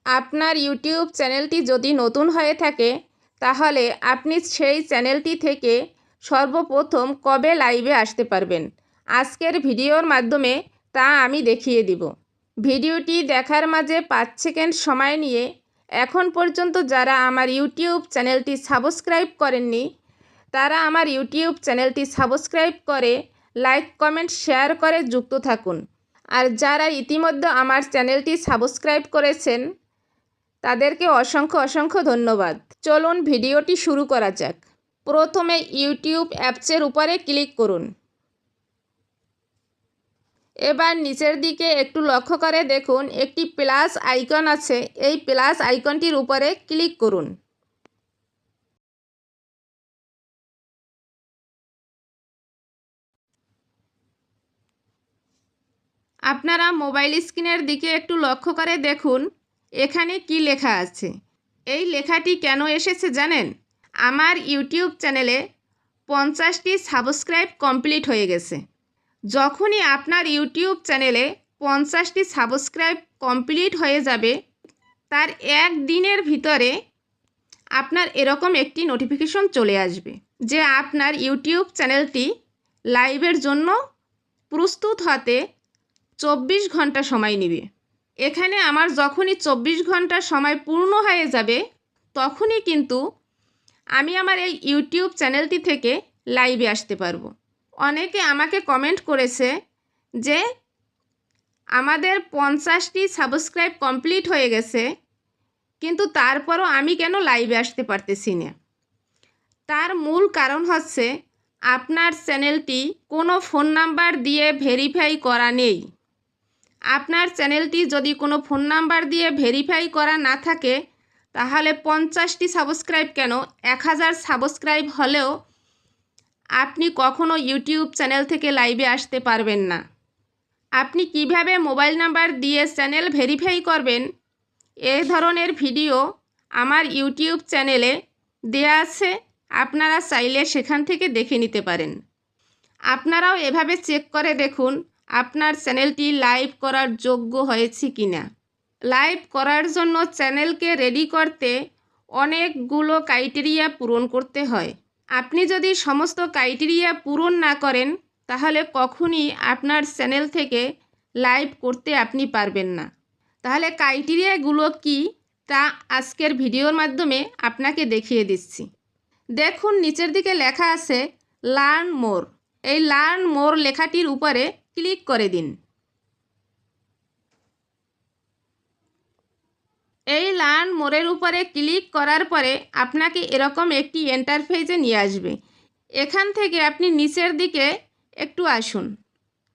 আপনার ইউটিউব চ্যানেলটি যদি নতুন হয়ে থাকে তাহলে আপনি সেই চ্যানেলটি থেকে সর্বপ্রথম কবে লাইভে আসতে পারবেন আজকের ভিডিওর মাধ্যমে তা আমি দেখিয়ে দিব। ভিডিওটি দেখার মাঝে 5 সেকেন্ড সময় নিয়ে এখন পর্যন্ত যারা আমার ইউটিউব চ্যানেলটি সাবস্ক্রাইব করেননি তারা আমার ইউটিউব চ্যানেলটি সাবস্ক্রাইব করে লাইক কমেন্ট শেয়ার করে যুক্ত থাকুন। আর যারা ইতিমধ্যে আমার চ্যানেলটি সাবস্ক্রাইব করেছেন তাদেরকে অসংখ্য ধন্যবাদ। চলুন ভিডিওটি শুরু করা যাক। প্রথমে ইউটিউব অ্যাপসের উপরে ক্লিক করুন। এবার নিচের দিকে একটু লক্ষ্য করে দেখুন একটি প্লাস আইকন আছে, এই প্লাস আইকনটির উপরে ক্লিক করুন। আপনারা মোবাইল স্ক্রিনের দিকে একটু লক্ষ্য করে দেখুন এখানে কি লেখা আছে। এই লেখাটি কেন এসেছে জানেন? আমার ইউটিউব চ্যানেলে 50টি সাবস্ক্রাইব কমপ্লিট হয়ে গেছে। যখনই আপনার ইউটিউব চ্যানেলে 50টি সাবস্ক্রাইব কমপ্লিট হয়ে যাবে তার একদিনের ভিতরে আপনার এরকম একটি নোটিফিকেশন চলে আসবে যে আপনার ইউটিউব চ্যানেলটি লাইভের জন্য প্রস্তুত হতে 24 ঘন্টা সময় নেবে। এখানে আমার যখনই 24 ঘন্টা সময় পূর্ণ হয়ে যাবে তখনই কিন্তু আমি আমার এই ইউটিউব চ্যানেলটি থেকে লাইভে আসতে পারবো। অনেকে আমাকে কমেন্ট করেছে যে আমাদের 50টি সাবস্ক্রাইব কমপ্লিট হয়ে গেছে কিন্তু তারপরও আমি কেন লাইভে আসতে পারতেছি না। তার মূল কারণ হচ্ছে আপনার চ্যানেলটি কোনো ফোন নাম্বার দিয়ে ভেরিফাই করা নেই। আপনার চ্যানেলটি যদি কোনো ফোন নাম্বার দিয়ে ভেরিফাই করা না থাকে তাহলে 50টি সাবস্ক্রাইব কেন 1000 সাবস্ক্রাইব হলেও আপনি কখনো ইউটিউব চ্যানেল থেকে লাইভে আসতে পারবেন না। আপনি কিভাবে মোবাইল নাম্বার দিয়ে চ্যানেল ভেরিফাই করবেন এই ধরনের ভিডিও আমার ইউটিউব চ্যানেলে দেয়া আছে, আপনারা চাইলে সেখান থেকে দেখে নিতে পারেন। আপনারাও এভাবে চেক করে দেখুন আপনার চ্যানেলটি লাইভ করার যোগ্য হয়েছে কিনা। লাইভ করার জন্য চ্যানেলকে রেডি করতে অনেকগুলো ক্রাইটেরিয়া পূরণ করতে হয়। আপনি যদি সমস্ত ক্রাইটেরিয়া পূরণ না করেন তাহলে কখনই আপনার চ্যানেল থেকে লাইভ করতে আপনি পারবেন না। তাহলে ক্রাইটেরিয়াগুলো কি তা আজকের ভিডিওর মাধ্যমে আপনাকে দেখিয়ে দিচ্ছি। দেখুন নিচের দিকে লেখা আছে লার্ন মোর। এই লার্ন মোর লেখাটির উপরে ক্লিক করে দিন। এই লার্ন মোরের উপরে ক্লিক করার পরে আপনাকে এরকম একটি ইন্টারফেসে নিয়ে আসবে। এখান থেকে আপনি নিচের দিকে একটু আসুন।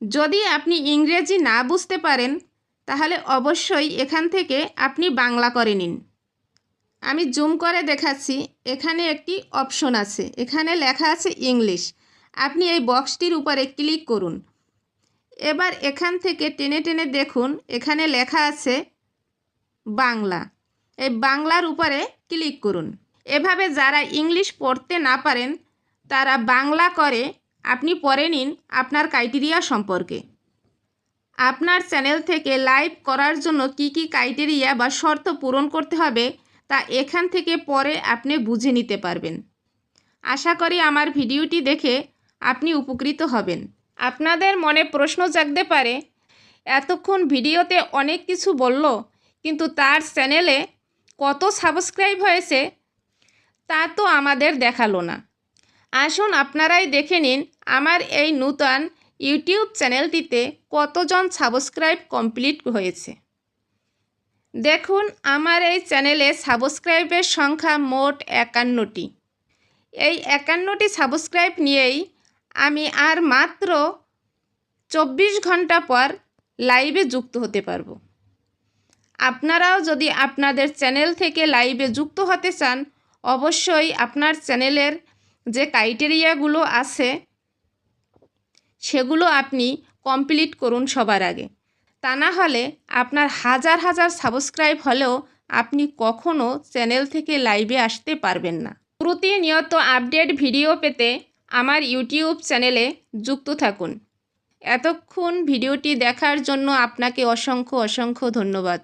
যদি আপনি ইংরেজি না বুঝতে পারেন তাহলে অবশ্যই এখান থেকে আপনি বাংলা করে নিন। আমি জুম করে দেখাচ্ছি, এখানে একটি অপশন আছে, এখানে লেখা আছে ইংলিশ। আপনি এই বক্সটির উপরে ক্লিক করুন। এবার এখান থেকে টেনে টেনে দেখুন এখানে লেখা আছে বাংলা। এই বাংলার উপরে ক্লিক করুন। এভাবে যারা ইংলিশ পড়তে না পারেন তারা বাংলা করে আপনি পড়ে নিন আপনার ক্রাইটেরিয়া সম্পর্কে। আপনার চ্যানেল থেকে লাইভ করার জন্য কি কি ক্রাইটেরিয়া বা শর্ত পূরণ করতে হবে তা এখান থেকে পরে আপনি বুঝে নিতে পারবেন। আশা করি আমার ভিডিওটি দেখে আপনি উপকৃত হবেন। আপনাদের মনে প্রশ্ন জাগতে পারে এতক্ষণ ভিডিওতে অনেক কিছু বলল কিন্তু তার চ্যানেলে কত সাবস্ক্রাইব হয়েছে তা তো আমাদের দেখালো না। আসুন আপনারাই দেখে নিন আমার এই নূতন ইউটিউব চ্যানেলটিতে কতজন সাবস্ক্রাইব কমপ্লিট হয়েছে। দেখুন আমার এই চ্যানেলে সাবস্ক্রাইবের সংখ্যা মোট 51টি। এই 51টি সাবস্ক্রাইব নিয়েই আমি আর মাত্র 24 ঘন্টা পর লাইভে যুক্ত হতে পারবো। আপনারাও যদি আপনাদের চ্যানেল থেকে লাইভে যুক্ত হতে চান অবশ্যই আপনার চ্যানেলের যে ক্রাইটেরিয়াগুলো আছে সেগুলো আপনি কমপ্লিট করুন সবার আগে। তা না হলে আপনার হাজার হাজার সাবস্ক্রাইব হলেও আপনি কখনো চ্যানেল থেকে লাইভে আসতে পারবেন না। প্রতিনিয়ত আপডেট ভিডিও পেতে আমার ইউটিউব চ্যানেলে যুক্ত থাকুন। এতক্ষণ ভিডিওটি দেখার জন্য আপনাকে অসংখ্য ধন্যবাদ।